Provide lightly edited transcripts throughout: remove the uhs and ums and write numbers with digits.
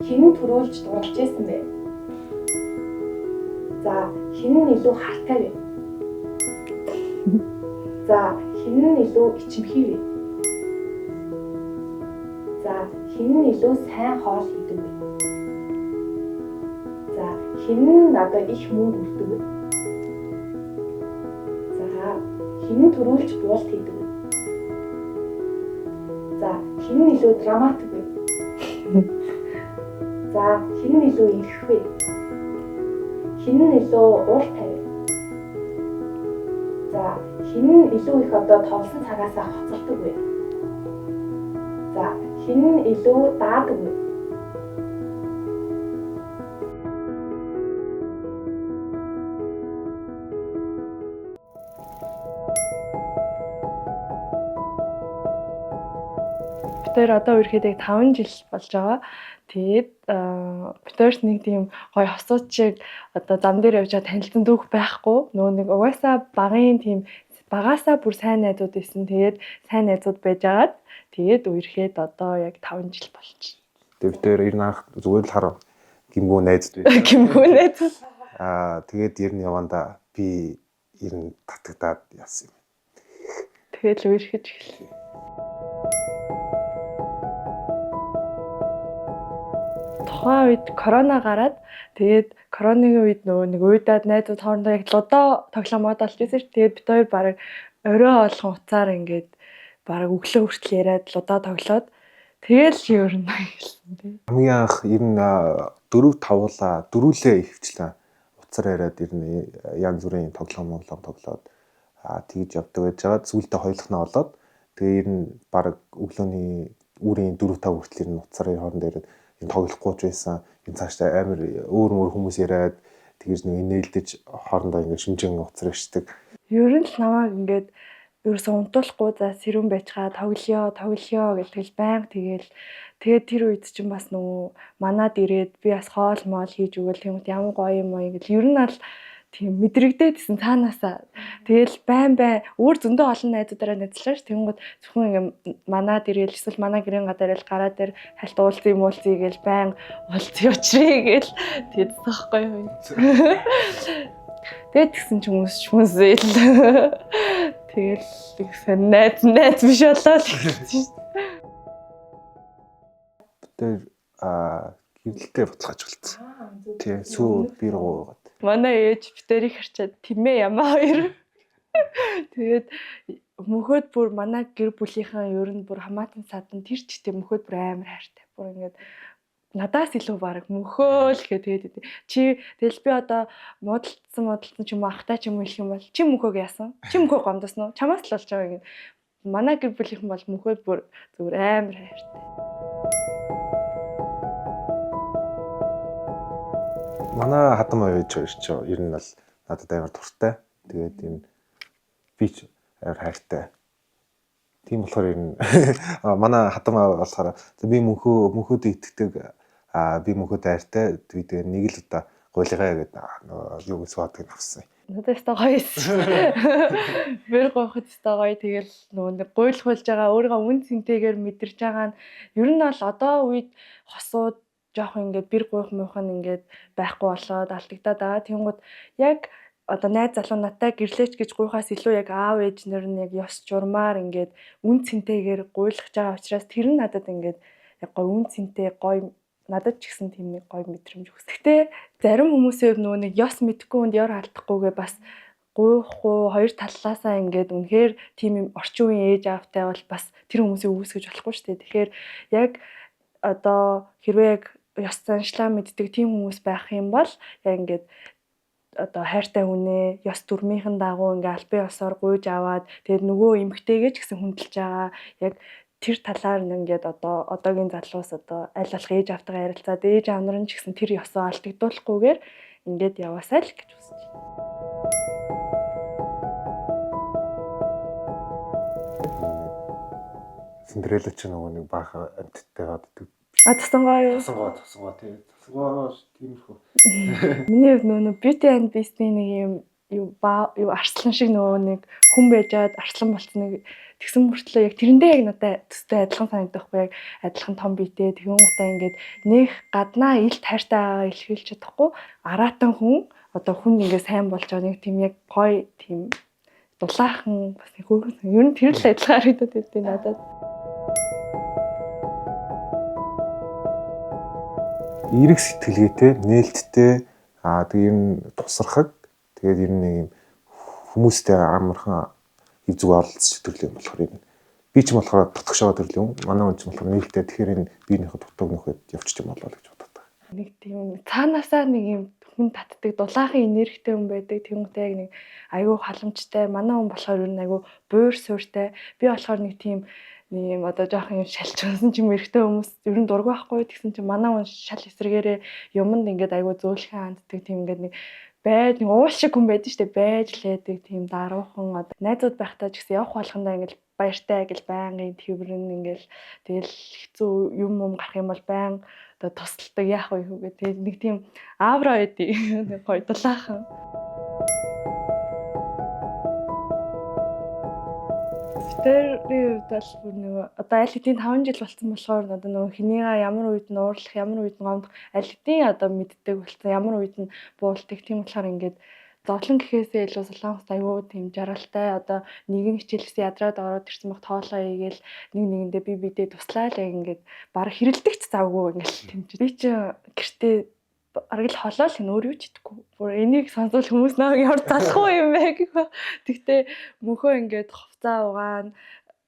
хэн төрүүлж дуулж ийсэн бэ? За хэн нь илүү хартай вэ? За хэн нь илүү ичимхий вэ? За хэн нь илүү сайн хоол хийдэг вэ? За хэн нь надад их мөнгө өгдөг вэ? За хэн нь төрүүлж буулт хийдэг вэ? За хэн нь илүү драматик вэ? За хэн нь илүү ирэх вэ? Хэн нь илүү ууртай вэ? За хэн нь илүү их товлсон цагаасаа хоцолдог вэ? За хэн нь илүү даадаг вэ? Тэр одоо ерөөхдөө 5 жил болж байгаа. Тэгээд битэрс нэг тийм гоё хосууд шиг одоо зам дээр явж байгаа танилцсан дүүх байхгүй. Нөгөө нэг угаасаа багын тийм багаасаа бүр сайн найзууд байсан. Тэгээд сайн найзууд байжгаад тэгээд үерхэд одоо яг 5 жил болж. Тэгээд битэр ер нь анх зүгээр л харав гимгүү найзд байсан. Гимгүү найз. Тэгээд ер нь яванда би ер нь татагдаад яасан юм. Тэгээд л үерхэд эхэлсэн. Тухайн үед корона гараад тэгээд коронагийн үед нөгөө нэг уйдаад найзууд хоорондоо яг лудоо тоглоомод олж ирсэн ш. Тэгээд бид хоёр бараг орой олхон уцаар ингээд бараг өглөө хүртэл яриад лудоо тоглоод тэгэл ер нь хэлсэн тий. Хамгийн анх ер нь 4-5 дөрүүлээ хөвчлээ. Уцаар яриад ер нь янз бүрийн тоглоом тоглоод тэгж явдаг байж байгаа. Сүүлдээ хоёулахнаа болоод тэгээ ер нь бараг өглөөний үүрийн 4-5 хүртэл ер нь уцаар хоорондоо яриад тоглохгүй ч байсан. Энэ цаашдаа амар өөр хүмүүс яриад тэгж нэг нээлдэж хоорондоо ингэ шүнжэн уцаар ичдэг. Ер нь л намайг ингээд ерөөсөө унтуулахгүй за сэрүүн байцгаа тоглоё гэж тэгэл байнга тэгээд тэр үед чинь бас нөгөө манад ирээд би бас хоол моол хийж өгөөл юм ямар гоё юм аа гэл ер нь аль тийм мэдрэгдээдсэн цаанаасаа тэгэл байн өөр зөндөө олон найзуудаараа нэзлээ ш тэнгууд зөвхөн ингээм манад ирээл эсвэл манай гэрийн гадаар ил гараа дээр хальт уулзъя гээл байн уулзъя очрээ гээл тэгээд захгүй юу. Тэгээд тэгсэн ч хүмүүс ил тэгэл ихсэн найз биш болоо л гэсэн. Тэр гэрэлтэй буцааж болцсон. Тий сүү бир гоогаад. Манай ээж битэрийг харчаад тэмээ ямаа хоёр. Тэгээд мөхөд бүр манай гэр бүлийнхэн ер нь бүр хамаатан садан тэр ч тийм мөхөд бүр амар хайртай. Бүр ингээд надаас илүү баг мөхөөл тэгээд чи тэгэл би одоо муудалцсан ч юм уу ахтай ч юм уу хэлэх юм бол чи мөхөөг яасан? Чи мөхөө гомдосноо? Чамаас л болж байгаа гин. Манай гэр бүлийнхэн бол мөхөд бүр зүгээр амар хайртай. Манай хатам ээж хоёр ч ер нь бол надад амар туртай. Тэгээд энэ би ч амар хайртай. Тийм болохоор ер нь манай хатам болохоор би мөнхөд итгэдэг би мөнхөд хайртай. Би тэгээд нэг л удаа гуйлгаа гэдэг юу гэж бодгийг авсан. Надад өстой гоё юм. Бэр гоохот өстой гоё тэгэл нөгөө нэг гуйлхуулж байгаа өөрийгөө үн цэнтэйгээр мэдэрч байгаа нь ер нь бол одоо үед хосууд жоох ингээд бэр гуйх муухан ингээд байхгүй болоод алдагдаад байгаа. Тэнгууд яг одоо найз залуу надтай гэрлээч гэж гуйхаас илүү яг аав ээж нар нь яг ёс журмаар ингээд үн цэнтэйгээр гуйлах байгаа учраас тэр нь надад ингээд яг гоё үн цэнтэй гоё надад ч гэсэн тийм нэг гоё мэдрэмж өгсөн. Гэхдээ зарим хүмүүсээ нөгөө нэг ёс мэдхгүй хүнд ёр алдахгүйгээ бас гуйхгүй хоёр таллаасаа ингээд үнэхээр тийм юм орчин үеийн ээж аавтай бол бас тэр хүмүүсийг үүсгэж болохгүй шүү дээ. Тэгэхээр яг одоо хэрвээ яг ёс заншлаа мэддэг тийм хүмүүс байх юм бол яг ингээд одоо хайртай хүнээ ёс дүрмийнхэн дагуу ингээ албан ёсоор гуйж аваад тэгээд нөгөө эмэгтэйгээ ч гэсэн хүндэлж байгаа яг тэр талаар нь ингээд одоо одоогийн залуус одоо аль болох ээж автайгаа ярилцаад ээж аав нар нь ч гэсэн тэр ёсоо алдагдуулахгүйгээр ингээд яваасай л гэж хүсэж байна. Синдрелла ч нөгөө нэг баахан амттай гаддаг. Тасангой тийм тиймэрхүү. Миний хувьд нөгөө Beauty and Beast-ийн нэг юм юу арслан шиг нөгөө нэг хүн байжгаад арслан болсон нэг тэгсэн мөртлөө яг тэрэндээ яг надад төстэй адилхан санагдахгүй яг адилхан том биетэй тэгэн гутаа ингээд нэх гаднаа илт хайртай байгаа илэрхийлж чадахгүй араатан хүн одоо хүн ингээ сайн болж байгаа нэг тийм яг гоё тийм дулаахан бас нэг хөөрхөн ер нь тэр л адилхан харагдаад байдیں۔ Надад Эерэг сэтгэлгээтэй, нээлттэй тэгээ ер нь тусархаг тэгээд ер нь нэг юм хүмүүстэй амархан хэв зүг оролцож төрлөө болохоор энэ би ч болохоор дутагшаа төрлөө манай хүн ч болохоор нээлттэй тэгэхээр энэ биенийхээ дутаг нөхөд явчих юм болоо гэж боддог. нэг тийм цаанаасаа нэг юм хүн татдаг дулаахан энергитэй хүн байдаг тэгмтэй яг нэг айгүй халамжтай манай хүн болохоор ер нь айгүй буур сууртай би болохоор нэг тийм одоо жоох юм шалчсан ч юм эрэгтэй хүмүүс ер нь дург байхгүй тэгсэн чинь манай хүн шал эсрэгээрээ юмд ингээд айгүй зөөлхөн ханддаг тийм ингээд нэг байж нэг уул шиг хүн байдаг штэ байж лээдэг тийм даруухан одоо найзууд байхдаа ч гэсэн явах болгондоо ингээд баяртай гэл байнгын тэрвэрн ингээд тэгэл хэцүү юм гарах юм бол байн одоо тусалдаг яах вэ хүү гэх нэг тийм авра байдий нэг гоё дулаахан. Тэрний хувьд бол нөгөө одоо аль хэдийн 5 жил болсон болохоор одоо нөгөө хинийга ямар үед нь уурлах, ямар үед нь гомдох, аль хэдийн одоо мэддэг болсон, ямар үед нь буулдаг тийм болохоор ингээд зовлон гэхээсээ илүү солонгос аюу тийм жаргалтай одоо нэгэн хичээлээс ядраад ороод ирсэн баг тоолоо ийгээл нэг нэгэндээ би бидээ туслаа л яг ингээд баг хэрэлдэгч завгүй ингээд тэмч. Би чи гэртээ аргил холоол энэ өөр юу ч идэхгүй. Бүр энийг сонсвол хүмүүс намайг ямар залахгүй юм бэ гэх ба. Тэгтээ мөнхөө ингээд хувцаа угаана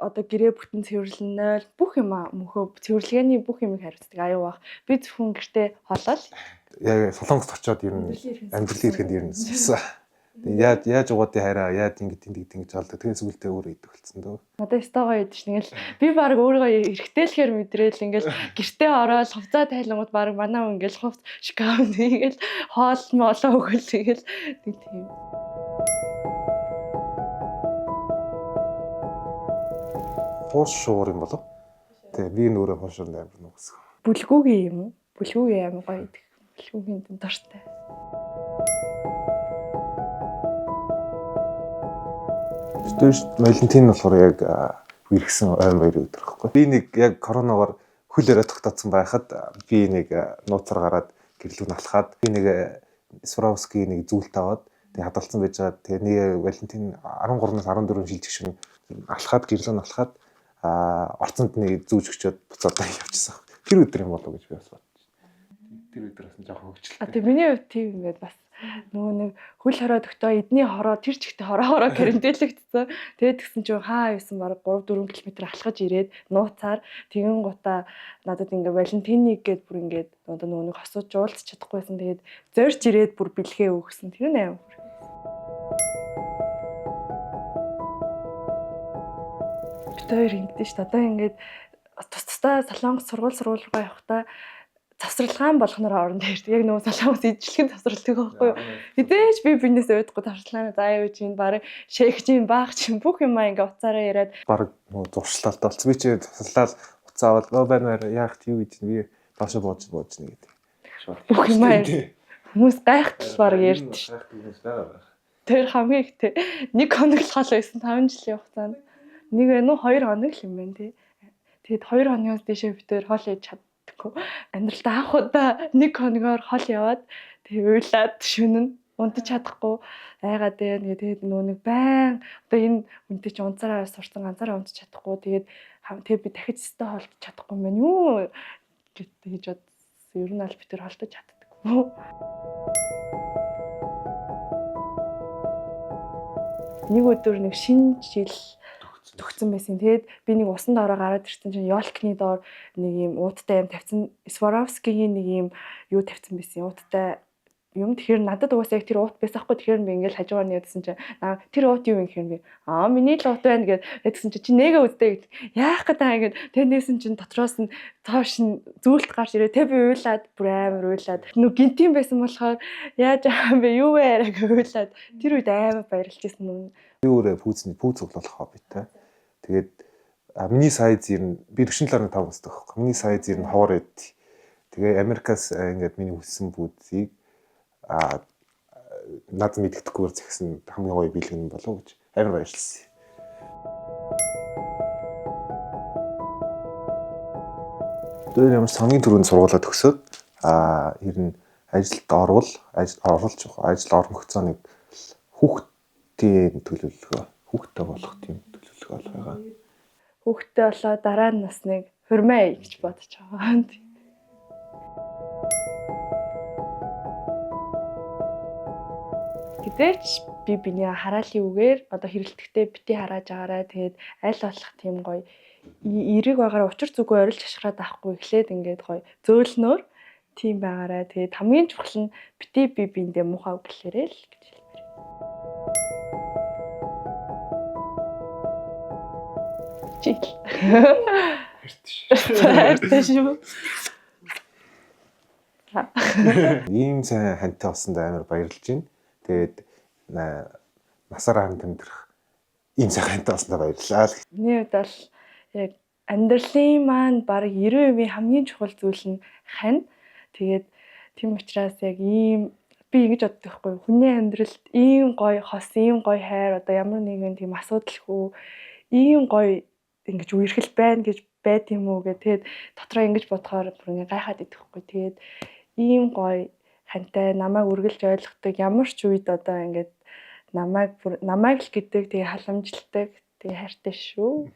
одоо гэрээ бүтэн цэвэрлэнэ бүх юм мөнхөө цэвэрлэгээний бүх юмыг хариуцдаг аюу бах. Би зөвхөн гэртээ холоол Яг солонгост очиод ер нь амьдралын ирэхэд ер нь яаж угаадын хайраа яаж ингэж болдог тэгээ сүгэлтэй өөрөө идэх болсон дөө. Надад стогоо идэж нэгэл би баг өөрийгөө эргэтэлэхээр мэдрээл ингээл гэртээ ороод хувцаа тайлангууд баг манай хүн ингээл хувц шкаф нэгэл хоол молоо өгөл тэгэл нэг тийм. Хууш шуур юм болов. Тэгээ би нөөрэ хуушранд амар нүгс. Бүлгүүгийн юм уу? Бүлгүүгийн амар гоё идэх. Бүлгүүгийн дуртай. Валентин болохоор яг иргсэн ойн баярын өдөр байхгүй. Би нэг яг коронавигаар хөлөөрөө тогтоодсон байхад би нэг нууцаар гараад гэрлүүн алхаад би нэг Сваровский нэг зүйлт аваад тэг хадгалсан байж байгаа. Тэгээ нэг Валентин 13-аас 14 шилжих шин алхаад гэрлүүн алхаад орцонд нэг зүүж өчөөд буцаад явчихсан. Тэр өдөр юм болов уу гэж би бас бодчих. Тэр өдрөөс нь жоохон хөвчлээ. Тэгээ миний хувьд тийм ингээд бас нөгөө нэг хөл хороо тогтоо эдний хороо тэр чигтээ хороо карантинлэгдсэн. Тэгээд тэгсэн чинь хаа юусан баг 3-4 км алхаж ирээд нууцаар тэгэн гутаа надад ингээ Валентиник гээд бүр ингээд одоо нөгөө нэг хосууж уулзах чадахгүйсэн. Тэгээд зорж ирээд бүр бэлгээ өгсөн. Тэр нь аим. Тэр ингэдэж шүү дээ. Одоо ингээд тусдаа солонгос сургууль руугаа явахдаа завсралгаан болгоноор орон дээр яг нөгөө солонгос ижилхэн завсралдаг байхгүй юу. Хизээч би бинээс өөдгөө завсралгаанаа заа юу чинь баг шейх чинь баах чинь бүх юм ингээ уцаараа яриад баг нөгөө зуршлалтай болц. Би чи завсарлал уцаавал байна яах юу гэж би доошо бууж нэг гэдэг. Бүх юм хүмүүс гайхтал баг ярьд шүү. Тэр хамгийн ихтэй 1 хоног л хол байсан 5 жилийн хугацаанд. 1 вэ нүү 2 хоног л юм байна тий. Тэгэд 2 хоногоос дэше битээр хол ээж чаддаггүй. Амьдралдаа анх удаа 1 хоногоор хол яваад тэг уйлаад шүнэн унтаж чадахгүй айгаад тэгээд нөгөө нэг байн одоо энэ үнтэй чи унцаараа сурсан ганцаараа унтаж чадахгүй тэгээд би дахиж өстө холдож чадахгүй юм байна юу гэж бодсон. Ер нь аль битээр холдож чаддаггүй. Нэг өдөр нэг шинэ жил төгсөн байсан. Тэгээд би нэг усан доороо гараад ирсэн чинь ёлкны доор нэг юм ууттай юм тавьсан. Сваровскигийн нэг юм юу тавьсан байсан. Ууттай юм. Тэгэхээр надад угаасаа яг тэр уут байсан хгүй. Тэгэхээр би ингээл хажуугаар нь ядсан чинь тэр уут юу юм гэхээр би миний л уут байна гэдсэн чинь чи нэгэ үздэй гэж. Яах гэдэг ингээд тэрнээсэн чинь дотроос нь цааш нь зүйлт гарч ирээ. Тэг би уйлаад бүр амар уйлаад. Нүг гинтийн байсан болохоор яаж аа юм бэ юу вэ гэж уйлаад. Тэр үед амар баярлж ирсэн нүн. Би өөрөө пүүц цуглуулах хоббитэй. Тэгээд миний сайз ер нь би 47.5 өсдөг байхгүй. Миний сайз ер нь ховор байд. Тэгээ Америкаас ингээд миний хүссэн пүүцийг над мэддэхгүйгээр згсэн хамгийн гоё бэлгэн болов гэж амар баярлсан. Тэр ямар хамгийн түрүүнд сургуулаа төгсөөд ер нь ажилд орвол ажил оронгоцоо нэг хүүхдийн төлөвлөгөө хүүхдтэй болох тийм төлөвлөгөө бол байгаа. Хүүхдтэй болоо дараа нь бас нэг хурмаа гэж бодож байгаа. Гэвч би биний хараалын үгээр одоо хэрэлдэхдээ бити харааж агаарай. Тэгээд аль болох тийм гоё эрэг байгаараа учир зүгөө орилж ашиглаад авахгүй эхлээд ингээд гоё зөөлнөөр тийм байгаарай. Тэгээд хамгийн чухал нь бити би биэндээ муухай үг гэлээрэй л гэж хэлмээр. Чиг. Хайртай шүү. Ийм сайн хантай болсонд амар баярлж байна. Тэгээд насаараа хамт амьдрах ийм сайн хантай болсонд баярлалаа. Миний хувьд бол яг амьдралын маань баг 90% хамгийн чухал зүйл нь хань. Тэгээд тийм учраас яг ийм би ингэж боддог байхгүй хүний амьдралд ийм гоё хос, ийм гоё хайр одоо ямар нэгэн тийм асуудалгүй ийм гоё ингэж үерхэл байна гэж байт юм уу гэх. Тэгээд дотроо ингэж бодохоор бүр ингэ гайхаад идэхгүй. Тэгээд ийм гоё хантай намайг үргэлж ойлгодог ямар ч үед одоо ингээд намайг л гэдэг тэгээ халамжилдаг тэгээ хайртай шүү.